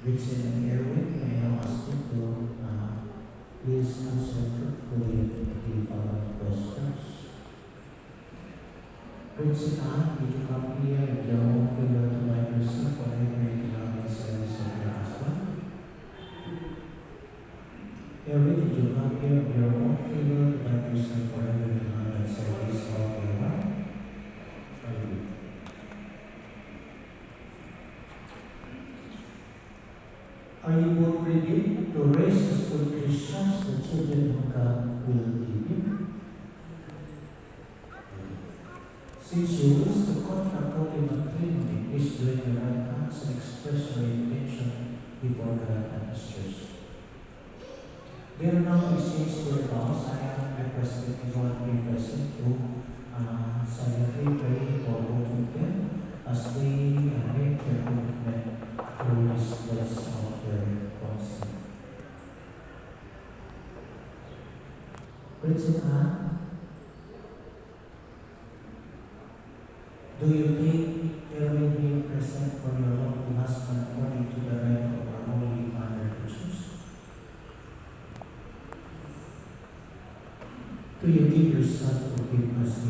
Richard and Erwin, may I now ask you to please answer truthfully the following questions. Richard Ann, did you come here with your own finger to buy yourself whatever you cannot service of your husband? Erwin, did you come here with your own finger to buy yourself whatever you cannot service of your wife? Are you both ready to raise as good Christians the children whom God will give you? Since you wish to confront Holy Matrimony, please join your right hands and express your intention before God and His church. They are now exchanged their vows. I am requesting everyone be present to silently pray for both of them as they make their commitment to this place of their consent. Richard Ann, do you think there will be present for your lawful husband according to the right of our Holy Father to choose? Do you give yourself to give us